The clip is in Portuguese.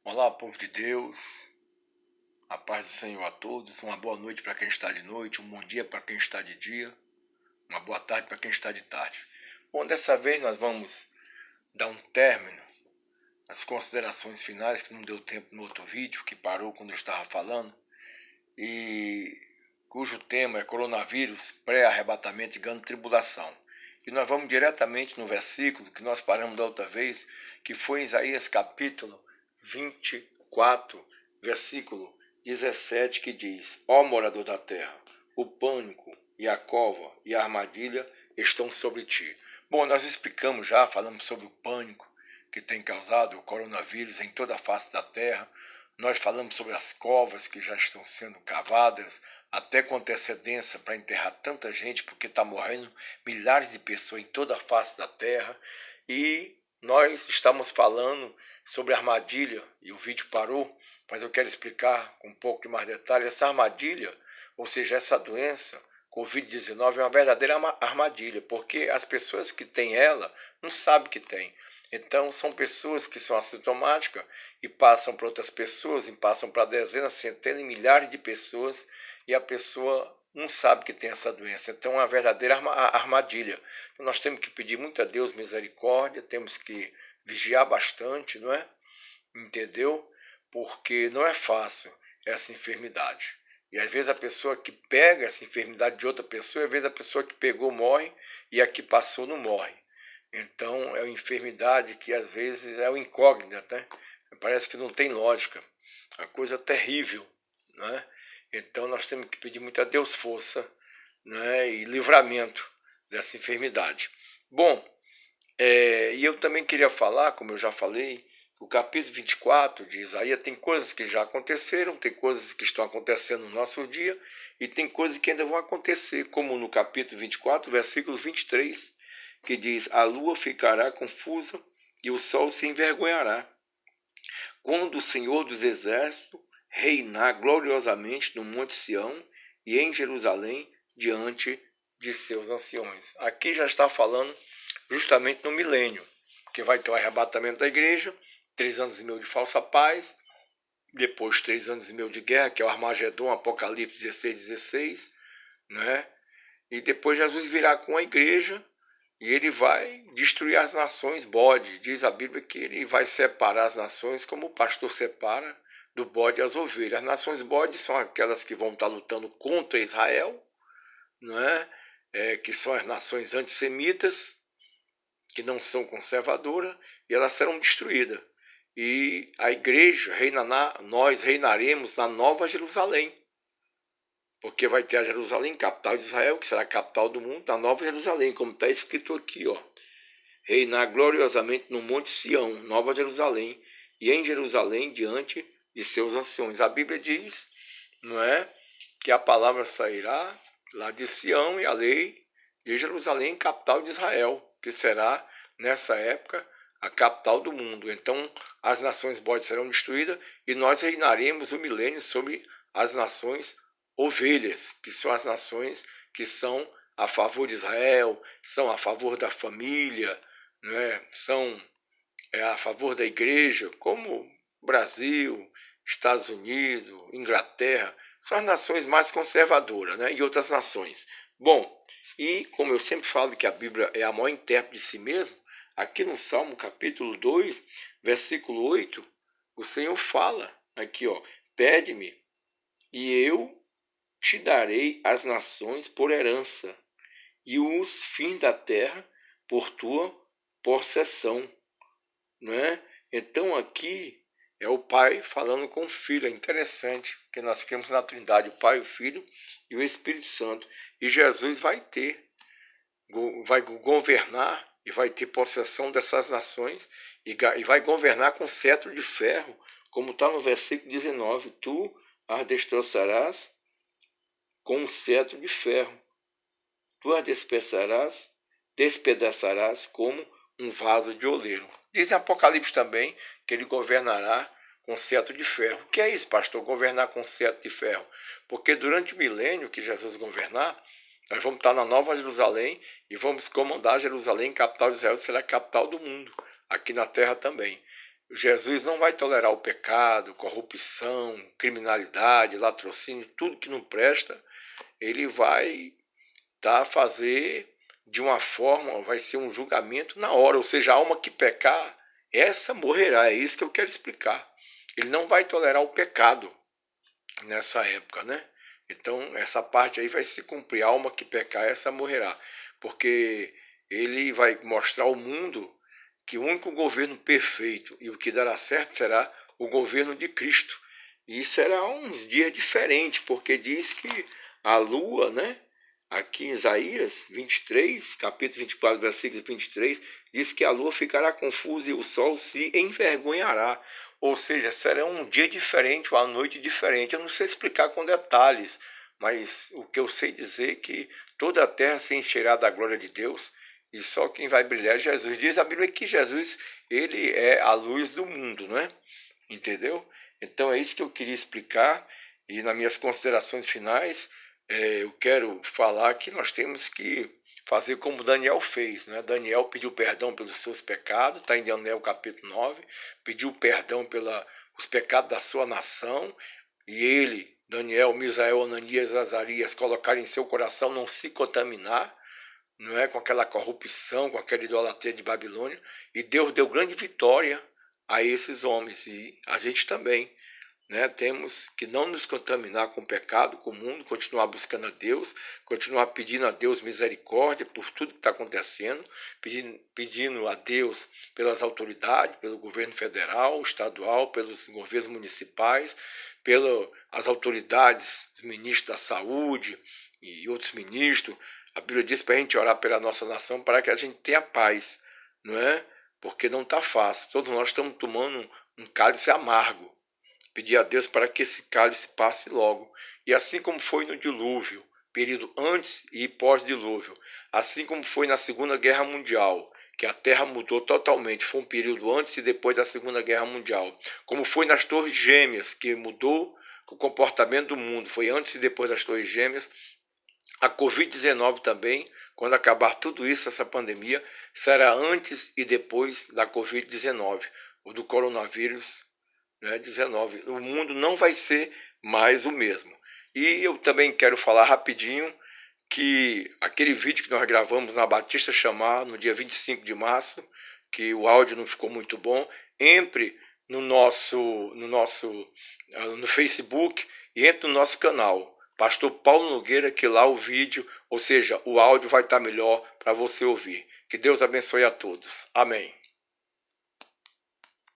Olá, povo de Deus, a paz do Senhor a todos, uma boa noite para quem está de noite, um bom dia para quem está de dia, uma boa tarde para quem está de tarde. Bom, dessa vez nós vamos dar um término às considerações finais, que não deu tempo no outro vídeo, que parou quando eu estava falando, e cujo tema é coronavírus, pré-arrebatamento e grande tribulação. E nós vamos diretamente no versículo que nós paramos da outra vez, que foi em Isaías capítulo 24, versículo 17, que diz: Ó morador da terra, o pânico e a cova e a armadilha estão sobre ti. Bom, nós explicamos já, falamos sobre o pânico que tem causado o coronavírus em toda a face da terra. Nós falamos sobre as covas que já estão sendo cavadas, até com antecedência para enterrar tanta gente, porque está morrendo milhares de pessoas em toda a face da terra. E nós estamos falando sobre armadilha, e o vídeo parou, mas eu quero explicar com um pouco de mais detalhe. Essa armadilha, ou seja, essa doença, Covid-19, é uma verdadeira armadilha, porque as pessoas que têm ela não sabem que tem. Então, são pessoas que são assintomáticas e passam para outras pessoas, e passam para dezenas, centenas e milhares de pessoas, e a pessoa não sabe que tem essa doença. Então, é uma verdadeira armadilha. Então, nós temos que pedir muito a Deus misericórdia, temos que vigiar bastante, não é? Entendeu? Porque não é fácil essa enfermidade. E às vezes a pessoa que pega essa enfermidade de outra pessoa, às vezes a pessoa que pegou morre e a que passou não morre. Então é uma enfermidade que às vezes é uma incógnita, né? Parece que não tem lógica. Uma coisa terrível, né? Então nós temos que pedir muito a Deus força, né? E livramento dessa enfermidade. Bom, e eu também queria falar, como eu já falei, o capítulo 24 de Isaías tem coisas que já aconteceram, tem coisas que estão acontecendo no nosso dia e tem coisas que ainda vão acontecer, como no capítulo 24, versículo 23, que diz: a lua ficará confusa e o sol se envergonhará, quando o Senhor dos Exércitos reinar gloriosamente no Monte Sião e em Jerusalém diante de seus anciões. Aqui já está falando justamente no milênio, que vai ter o arrebatamento da igreja, 3 anos e meio de falsa paz, depois 3 anos e meio de guerra, que é o Armagedon, Apocalipse 16, né? E depois Jesus virá com a igreja e ele vai destruir as nações bode. Diz a Bíblia que ele vai separar as nações como o pastor separa do bode as ovelhas. As nações bode são aquelas que vão estar lutando contra Israel, não é? Que são as nações antissemitas, que não são conservadoras, e elas serão destruídas. E a igreja, nós reinaremos na Nova Jerusalém, porque vai ter a Jerusalém, capital de Israel, que será a capital do mundo, na Nova Jerusalém, como está escrito aqui, ó. Reinar gloriosamente no Monte Sião, Nova Jerusalém, e em Jerusalém diante de seus anciões. A Bíblia diz, não é, que a palavra sairá lá de Sião e a lei de Jerusalém, capital de Israel, que será, nessa época, a capital do mundo. Então, as nações bode serão destruídas e nós reinaremos o milênio sobre as nações ovelhas, que são as nações que são a favor de Israel, são a favor da família, né? São a favor da igreja, como Brasil, Estados Unidos, Inglaterra, são as nações mais conservadoras, né? E outras nações. Bom, e como eu sempre falo que a Bíblia é a maior intérprete de si mesmo, aqui no Salmo capítulo 2, versículo 8, o Senhor fala aqui, ó: pede-me e eu te darei as nações por herança e os fins da terra por tua possessão, né? Então aqui é o Pai falando com o Filho. É interessante que nós cremos na Trindade, o Pai, o Filho e o Espírito Santo. E Jesus vai governar e vai ter possessão dessas nações e vai governar com cetro de ferro, como está no versículo 19: tu as destroçarás com um cetro de ferro, tu as despedaçarás como um vaso de oleiro. Diz em Apocalipse também que ele governará com cetro de ferro. O que é isso, pastor, governar com cetro de ferro? Porque durante o milênio que Jesus governar, nós vamos estar na Nova Jerusalém e vamos comandar Jerusalém, capital de Israel, será a capital do mundo, aqui na terra também. Jesus não vai tolerar o pecado, corrupção, criminalidade, latrocínio, tudo que não presta. Ele vai fazer de uma forma, vai ser um julgamento na hora. Ou seja, a alma que pecar, essa morrerá. É isso que eu quero explicar. Ele não vai tolerar o pecado nessa época, né? Então, essa parte aí vai se cumprir. A alma que pecar, essa morrerá. Porque ele vai mostrar ao mundo que o único governo perfeito e o que dará certo será o governo de Cristo. E será uns dias diferentes, porque diz que a lua, né? Aqui em Isaías 23, capítulo 24, versículo 23, diz que a lua ficará confusa e o sol se envergonhará. Ou seja, será um dia diferente, uma noite diferente. Eu não sei explicar com detalhes, mas o que eu sei dizer é que toda a terra se encherá da glória de Deus e só quem vai brilhar é Jesus. Diz a Bíblia que Jesus, ele é a luz do mundo, não é? Entendeu? Então é isso que eu queria explicar. E nas minhas considerações finais, eu quero falar que nós temos que fazer como Daniel fez, né? Daniel pediu perdão pelos seus pecados, está em Daniel capítulo 9, pediu perdão pelos pecados da sua nação, e ele, Daniel, Misael, Ananias, Azarias, colocaram em seu coração não se contaminar, não é, com aquela corrupção, com aquela idolatria de Babilônia, e Deus deu grande vitória a esses homens, e a gente também, né? Temos que não nos contaminar com o pecado, com o mundo, continuar buscando a Deus, continuar pedindo a Deus misericórdia por tudo que está acontecendo, pedindo a Deus pelas autoridades, pelo governo federal, estadual, pelos governos municipais, pelas autoridades, os ministros da saúde e outros ministros. A Bíblia diz para a gente orar pela nossa nação para que a gente tenha paz, não é? Porque não está fácil. Todos nós estamos tomando um cálice amargo. Pedir a Deus para que esse cálice passe logo. E assim como foi no dilúvio, período antes e pós-dilúvio, assim como foi na Segunda Guerra Mundial, que a Terra mudou totalmente, foi um período antes e depois da Segunda Guerra Mundial, como foi nas Torres Gêmeas, que mudou o comportamento do mundo, foi antes e depois das Torres Gêmeas. A Covid-19 também, quando acabar tudo isso, essa pandemia, será antes e depois da Covid-19, ou do coronavírus, né, 19. O mundo não vai ser mais o mesmo. E eu também quero falar rapidinho que aquele vídeo que nós gravamos na Batista Chamar, no dia 25 de março, que o áudio não ficou muito bom, entre no Facebook e entre no nosso canal. Pastor Paulo Nogueira, que lá o vídeo, ou seja, o áudio vai estar melhor para você ouvir. Que Deus abençoe a todos. Amém.